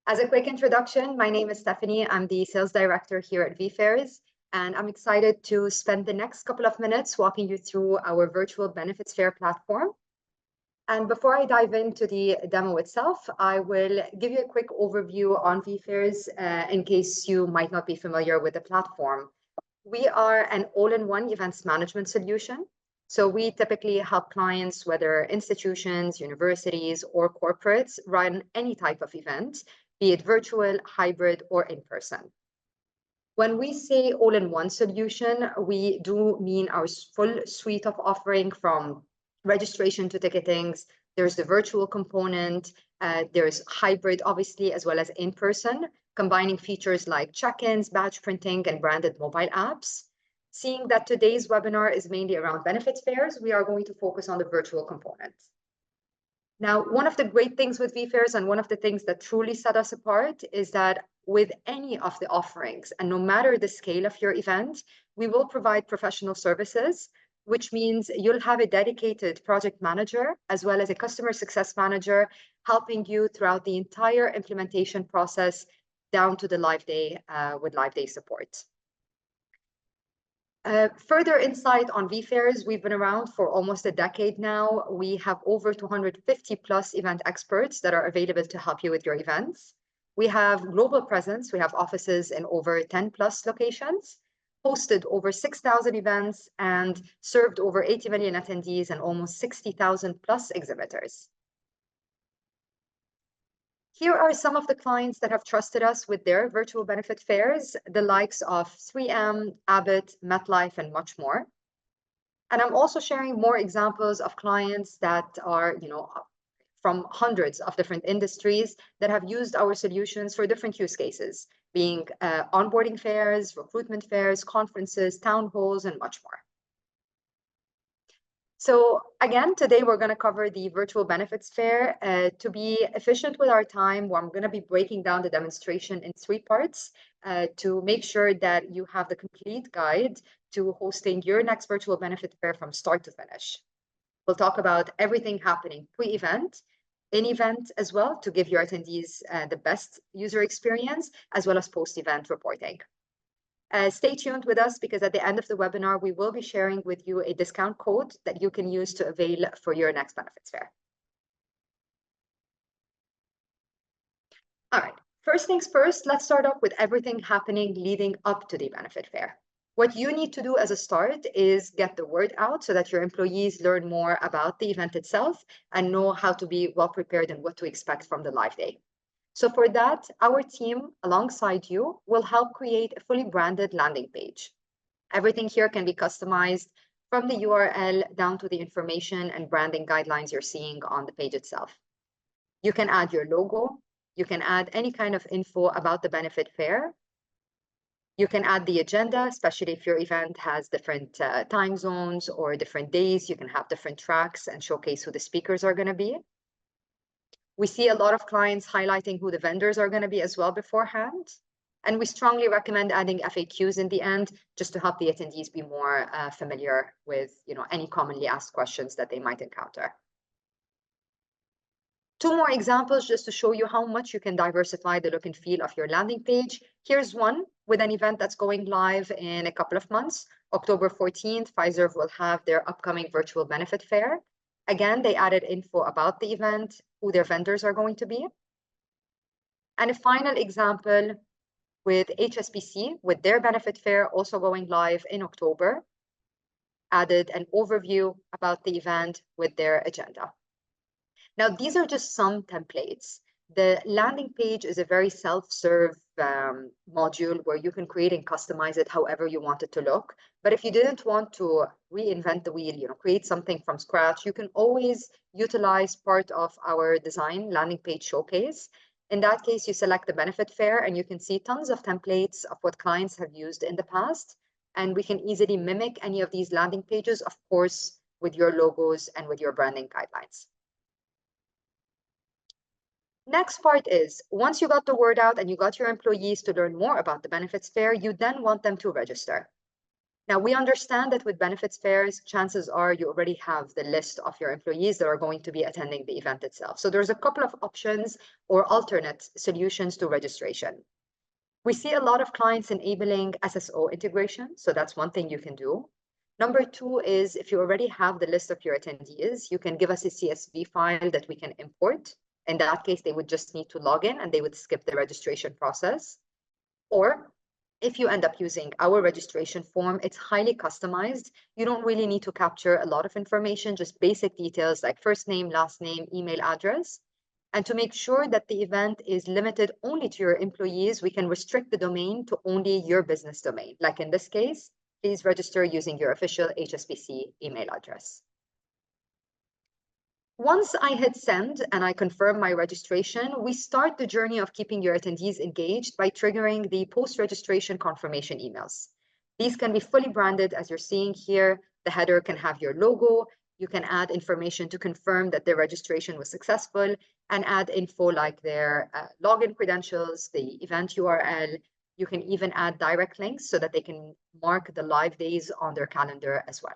As a quick introduction, my name is Stephanie. I'm the sales director here at vFairs, and I'm excited to spend the next couple of minutes walking you through our virtual benefits fair platform. And before I dive into the demo itself, I will give you a quick overview on vFairs in case you might not be familiar with the platform. We are an all-in-one events management solution. So we typically help clients, whether institutions, universities, or corporates, run any type of event, be it virtual, hybrid, or in person. When we say all-in-one solution, we do mean our full suite of offering from registration to ticketing. There's the virtual component, there's hybrid, obviously, as well as in-person, combining features like check-ins, badge printing, and branded mobile apps. Seeing that today's webinar is mainly around benefits fairs, we are going to focus on the virtual component. Now, one of the great things with vFairs and one of the things that truly set us apart is that with any of the offerings, and no matter the scale of your event, we will provide professional services, which means you'll have a dedicated project manager as well as a customer success manager helping you throughout the entire implementation process down to the live day with live day support. Further insight on vFairs, we've been around for almost a decade now. We have over 250 plus event experts that are available to help you with your events. We have global presence. We have offices in over 10 plus locations, hosted over 6,000 events, and served over 80 million attendees and almost 60,000 plus exhibitors. Here are some of the clients that have trusted us with their virtual benefit fairs, the likes of 3M, Abbott, MetLife, and much more. And I'm also sharing more examples of clients that are, from hundreds of different industries that have used our solutions for different use cases, being onboarding fairs, recruitment fairs, conferences, town halls, and much more. So again, today we're going to cover the virtual benefits fair. To be efficient with our time, I'm going to be breaking down the demonstration in 3 parts to make sure that you have the complete guide to hosting your next virtual benefit fair from start to finish. We'll talk about everything happening pre-event, in-event as well, to give your attendees the best user experience, as well as post-event reporting. Stay tuned with us because at the end of the webinar, we will be sharing with you a discount code that you can use to avail for your next benefits fair. All right, first things first, let's start off with everything happening leading up to the benefit fair. What you need to do as a start is get the word out so that your employees learn more about the event itself and know how to be well prepared and what to expect from the live day. So for that, our team alongside you will help create a fully branded landing page. Everything here can be customized from the URL down to the information and branding guidelines you're seeing on the page itself. You can add your logo. You can add any kind of info about the benefit fair. You can add the agenda, especially if your event has different time zones or different days. You can have different tracks and showcase who the speakers are going to be. We see a lot of clients highlighting who the vendors are going to be as well beforehand. And we strongly recommend adding FAQs in the end just to help the attendees be more familiar with any commonly asked questions that they might encounter. 2 more examples just to show you how much you can diversify the look and feel of your landing page. Here's one with an event that's going live in a couple of months. October 14th, Pfizer will have their upcoming virtual benefit fair. Again, they added info about the event, who their vendors are going to be. And a final example with HSBC, with their benefit fair also going live in October, added an overview about the event with their agenda. Now, these are just some templates. The landing page is a very self-serve module where you can create and customize it however you want it to look. But if you didn't want to reinvent the wheel, create something from scratch, you can always utilize part of our design landing page showcase. In that case, you select the benefit fair and you can see tons of templates of what clients have used in the past. And we can easily mimic any of these landing pages, of course, with your logos and with your branding guidelines. Next part is, once you got the word out and you got your employees to learn more about the benefits fair, you then want them to register. Now, we understand that with benefits fairs, chances are you already have the list of your employees that are going to be attending the event itself. So there's a couple of options or alternate solutions to registration. We see a lot of clients enabling SSO integration. So that's one thing you can do. Number two is if you already have the list of your attendees, you can give us a CSV file that we can import. In that case, they would just need to log in and they would skip the registration process. Or if you end up using our registration form, it's highly customized. You don't really need to capture a lot of information, just basic details like first name, last name, email address. And to make sure that the event is limited only to your employees, we can restrict the domain to only your business domain. Like in this case, please register using your official HSBC email address. Once I hit send and I confirm my registration, we start the journey of keeping your attendees engaged by triggering the post-registration confirmation emails. These can be fully branded as you're seeing here. The header can have your logo. You can add information to confirm that their registration was successful and add info like their login credentials, the event URL. You can even add direct links so that they can mark the live days on their calendar as well.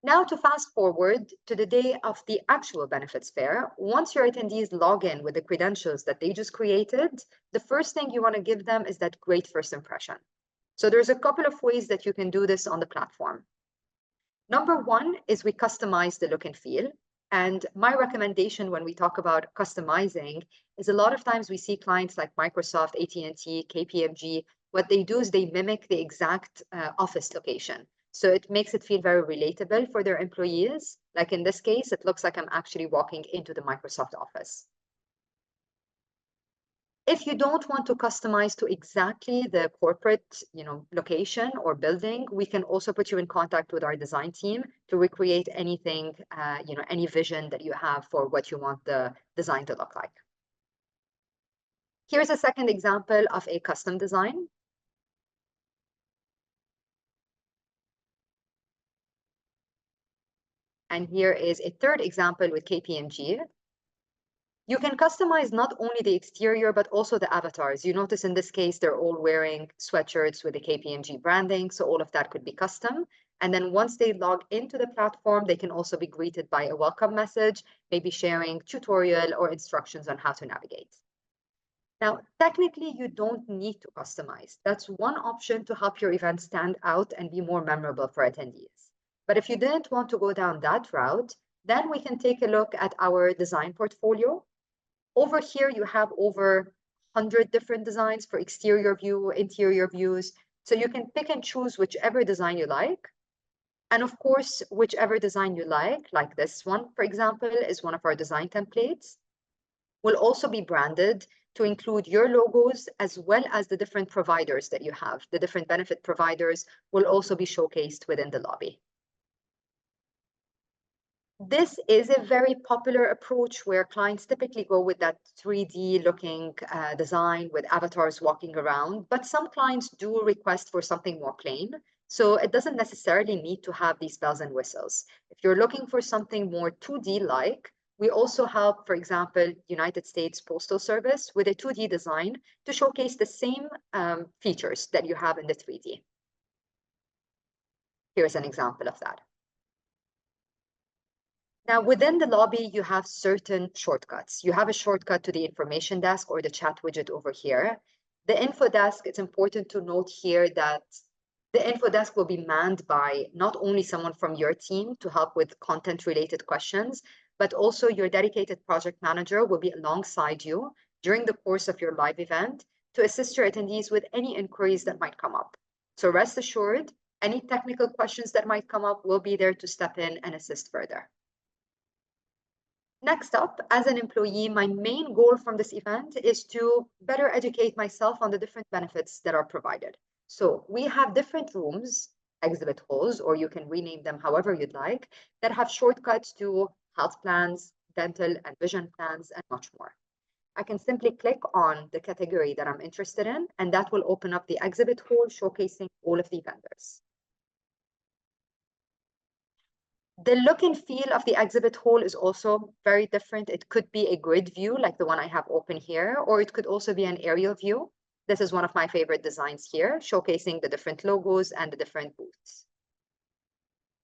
Now to fast forward to the day of the actual benefits fair, once your attendees log in with the credentials that they just created, the first thing you want to give them is that great first impression. So there's a couple of ways that you can do this on the platform. Number one is we customize the look and feel. And my recommendation when we talk about customizing is a lot of times we see clients like Microsoft, AT&T, KPMG, what they do is they mimic the exact office location. So it makes it feel very relatable for their employees. Like in this case, it looks like I'm actually walking into the Microsoft office. If you don't want to customize to exactly the corporate, location or building, we can also put you in contact with our design team to recreate anything, any vision that you have for what you want the design to look like. Here's a second example of a custom design. And here is a third example with KPMG. You can customize not only the exterior, but also the avatars. You notice in this case, they're all wearing sweatshirts with the KPMG branding. So all of that could be custom. And then once they log into the platform, they can also be greeted by a welcome message, maybe sharing tutorial or instructions on how to navigate. Now, technically, you don't need to customize. That's one option to help your event stand out and be more memorable for attendees. But if you didn't want to go down that route, then we can take a look at our design portfolio. Over here, you have over 100 different designs for exterior view, interior views. So you can pick and choose whichever design you like. And of course, whichever design you like this one, for example, is one of our design templates, will also be branded to include your logos as well as the different providers that you have. The different benefit providers will also be showcased within the lobby. This is a very popular approach where clients typically go with that 3D looking design with avatars walking around, but some clients do request for something more plain. So it doesn't necessarily need to have these bells and whistles. If you're looking for something more 2D-like, we also help, for example, United States Postal Service with a 2D design to showcase the same features that you have in the 3D. Here's an example of that. Now, within the lobby, you have certain shortcuts. You have a shortcut to the information desk or the chat widget over here. The info desk, it's important to note here that the info desk will be manned by not only someone from your team to help with content-related questions, but also your dedicated project manager will be alongside you during the course of your live event to assist your attendees with any inquiries that might come up. So rest assured, any technical questions that might come up will be there to step in and assist further. Next up, as an employee, my main goal from this event is to better educate myself on the different benefits that are provided. So we have different rooms, exhibit halls, or you can rename them however you'd like, that have shortcuts to health plans, dental and vision plans, and much more. I can simply click on the category that I'm interested in, and that will open up the exhibit hall showcasing all of the vendors. The look and feel of the exhibit hall is also very different. It could be a grid view like the one I have open here, or it could also be an aerial view. This is one of my favorite designs here, showcasing the different logos and the different booths.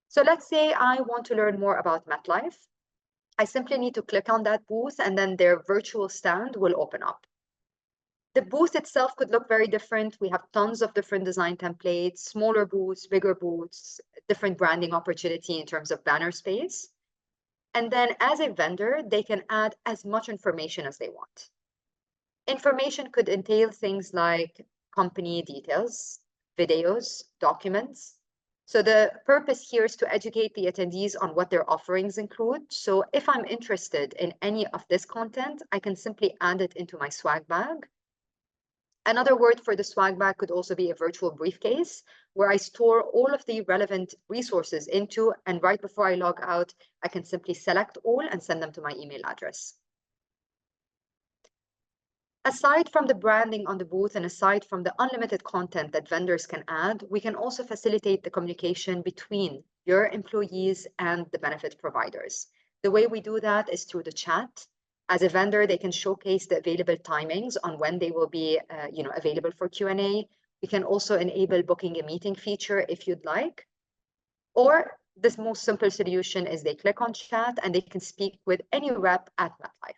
So let's say I want to learn more about MetLife. I simply need to click on that booth and then their virtual stand will open up. The booth itself could look very different. We have tons of different design templates, smaller booths, bigger booths, different branding opportunity in terms of banner space. And then as a vendor, they can add as much information as they want. Information could entail things like company details, videos, documents. So the purpose here is to educate the attendees on what their offerings include. So if I'm interested in any of this content, I can simply add it into my swag bag. Another word for the swag bag could also be a virtual briefcase, where I store all of the relevant resources into, and right before I log out, I can simply select all and send them to my email address. Aside from the branding on the booth and aside from the unlimited content that vendors can add, we can also facilitate the communication between your employees and the benefit providers. The way we do that is through the chat. As a vendor, they can showcase the available timings on when they will be available for Q&A. We can also enable booking a meeting feature if you'd like. Or the most simple solution is they click on chat and they can speak with any rep at MetLife.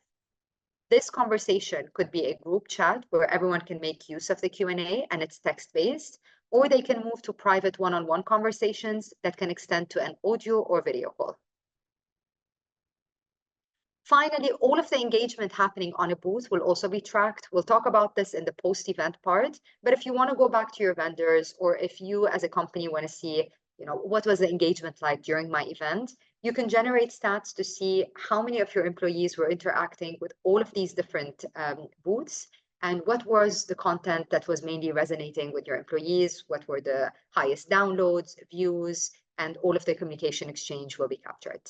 This conversation could be a group chat where everyone can make use of the Q&A and it's text-based, or they can move to private one-on-one conversations that can extend to an audio or video call. Finally, all of the engagement happening on a booth will also be tracked. We'll talk about this in the post-event part, but if you want to go back to your vendors, or if you as a company want to see, what was the engagement like during my event, you can generate stats to see how many of your employees were interacting with all of these different booths, and what was the content that was mainly resonating with your employees, what were the highest downloads, views, and all of the communication exchange will be captured.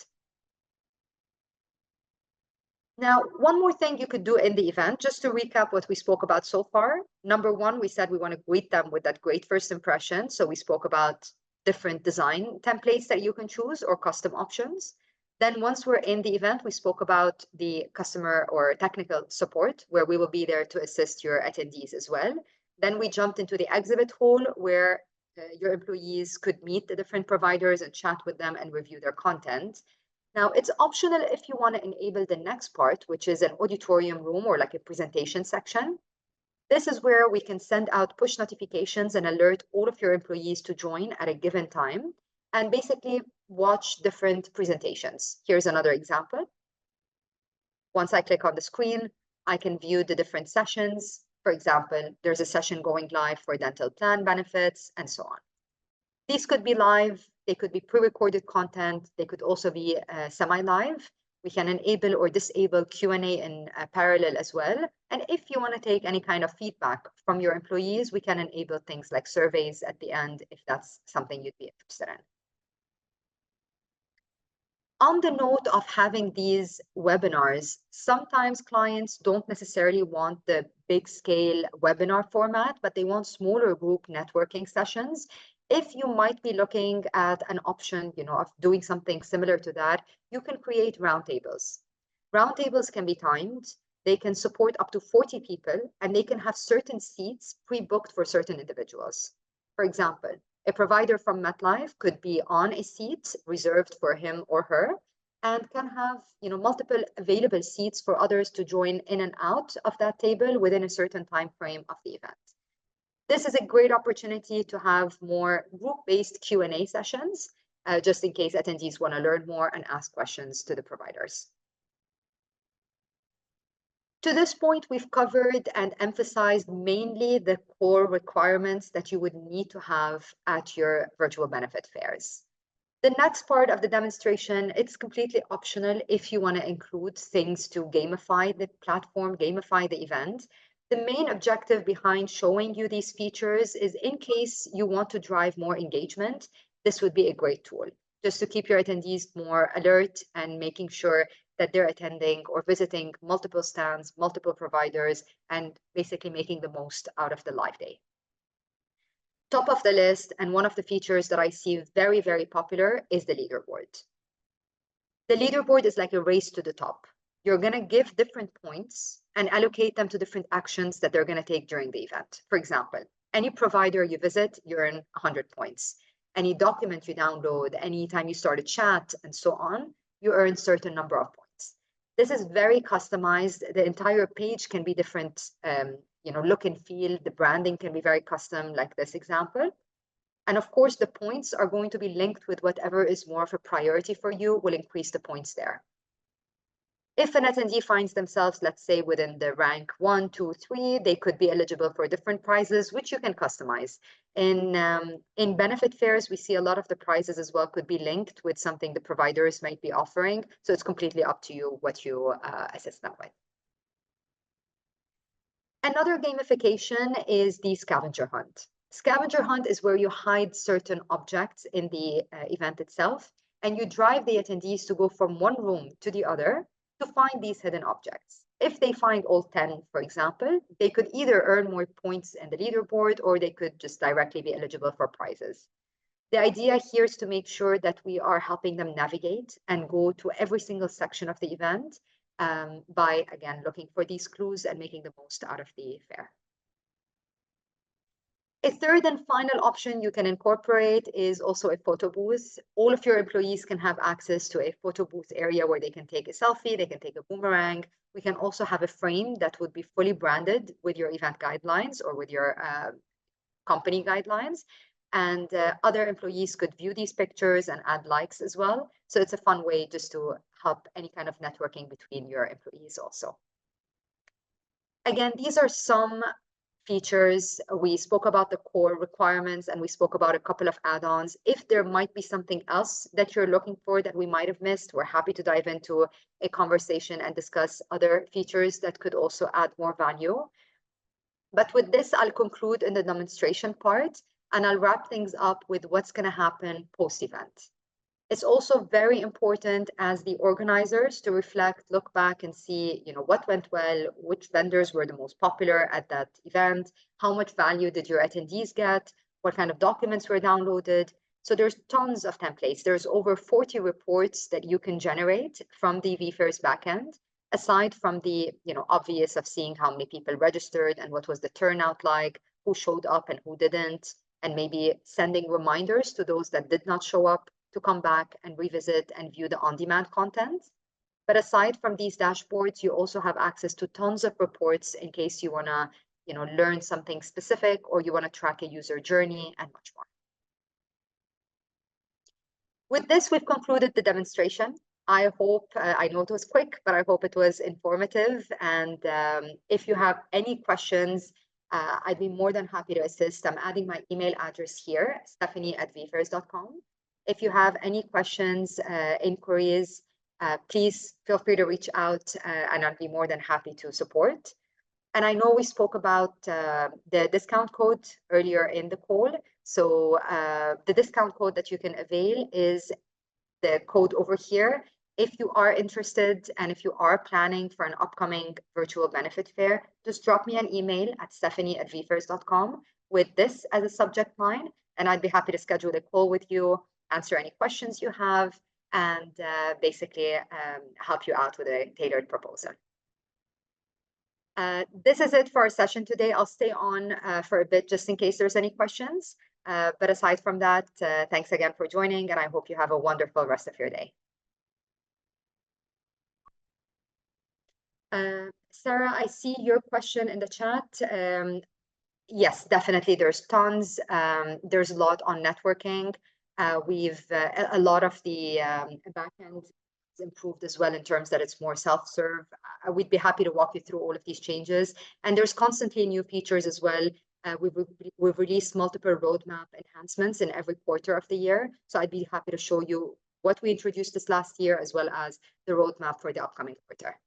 Now, one more thing you could do in the event, just to recap what we spoke about so far. Number one, we said we want to greet them with that great first impression. So we spoke about different design templates that you can choose or custom options. Then once we're in the event, we spoke about the customer or technical support, where we will be there to assist your attendees as well. Then we jumped into the exhibit hall, where your employees could meet the different providers and chat with them and review their content. Now, it's optional if you want to enable the next part, which is an auditorium room or like a presentation section. This is where we can send out push notifications and alert all of your employees to join at a given time and basically watch different presentations. Here's another example. Once I click on the screen, I can view the different sessions. For example, there's a session going live for dental plan benefits and so on. These could be live, they could be pre-recorded content, they could also be semi-live. We can enable or disable Q&A in parallel as well. And if you want to take any kind of feedback from your employees, we can enable things like surveys at the end if that's something you'd be interested in. On the note of having these webinars, sometimes clients don't necessarily want the big scale webinar format, but they want smaller group networking sessions. If you might be looking at an option, of doing something similar to that, you can create roundtables. Roundtables can be timed. They can support up to 40 people, and they can have certain seats pre-booked for certain individuals. For example, a provider from MetLife could be on a seat reserved for him or her, and can have multiple available seats for others to join in and out of that table within a certain time frame of the event. This is a great opportunity to have more group-based Q&A sessions, just in case attendees want to learn more and ask questions to the providers. To this point, we've covered and emphasized mainly the core requirements that you would need to have at your virtual benefit fairs. The next part of the demonstration, it's completely optional if you want to include things to gamify the platform, gamify the event. The main objective behind showing you these features is in case you want to drive more engagement, this would be a great tool, just to keep your attendees more alert and making sure that they're attending or visiting multiple stands, multiple providers, and basically making the most out of the live day. Top of the list, and one of the features that I see very, very popular is the leaderboard. The leaderboard is like a race to the top. You're going to give different points and allocate them to different actions that they're going to take during the event. For example, any provider you visit, you earn 100 points. Any document you download, anytime you start a chat, and so on, you earn a certain number of points. This is very customized. The entire page can be different, look and feel. The branding can be very custom, like this example. And of course, the points are going to be linked with whatever is more of a priority for you, will increase the points there. If an attendee finds themselves, let's say, within the rank 1, 2, 3, they could be eligible for different prizes, which you can customize. In benefit fairs, we see a lot of the prizes as well could be linked with something the providers might be offering. So it's completely up to you what you assist them with. Another gamification is the scavenger hunt. Scavenger hunt is where you hide certain objects in the event itself, and you drive the attendees to go from one room to the other to find these hidden objects. If they find all 10, for example, they could either earn more points in the leaderboard, or they could just directly be eligible for prizes. The idea here is to make sure that we are helping them navigate and go to every single section of the event by, again, looking for these clues and making the most out of the fair. A third and final option you can incorporate is also a photo booth. All of your employees can have access to a photo booth area where they can take a selfie, they can take a boomerang. We can also have a frame that would be fully branded with your event guidelines or with your company guidelines. And other employees could view these pictures and add likes as well. So it's a fun way just to help any kind of networking between your employees also. Again, these are some features. We spoke about the core requirements and we spoke about a couple of add-ons. If there might be something else that you're looking for that we might have missed, we're happy to dive into a conversation and discuss other features that could also add more value. But with this, I'll conclude in the demonstration part, and I'll wrap things up with what's going to happen post-event. It's also very important as the organizers to reflect, look back and see, what went well, which vendors were the most popular at that event, how much value did your attendees get, what kind of documents were downloaded. So there's tons of templates. There's over 40 reports that you can generate from the vFairs backend, aside from the obvious of seeing how many people registered and what was the turnout like, who showed up and who didn't, and maybe sending reminders to those that did not show up to come back and revisit and view the on-demand content. But aside from these dashboards, you also have access to tons of reports in case you want to learn something specific or you want to track a user journey and much more. With this, we've concluded the demonstration. I hope, I know it was quick, but I hope it was informative. And if you have any questions, I'd be more than happy to assist. I'm adding my email address here, stephanie@vfairs.com. If you have any questions, inquiries, please feel free to reach out and I'll be more than happy to support. And I know we spoke about the discount code earlier in the call. So the discount code that you can avail is the code over here. If you are interested and if you are planning for an upcoming virtual benefit fair, just drop me an email at stephanie@vfairs.com with this as a subject line, and I'd be happy to schedule a call with you, answer any questions you have, and basically help you out with a tailored proposal. This is it for our session today. I'll stay on for a bit just in case there's any questions. But aside from that, thanks again for joining, and I hope you have a wonderful rest of your day. Sarah, I see your question in the chat. Yes, definitely. There's tons. There's a lot on networking. We've a lot of the backend improved as well in terms that it's more self-serve. We'd be happy to walk you through all of these changes. And there's constantly new features as well. We've released multiple roadmap enhancements in every quarter of the year. So I'd be happy to show you what we introduced this last year, as well as the roadmap for the upcoming quarter.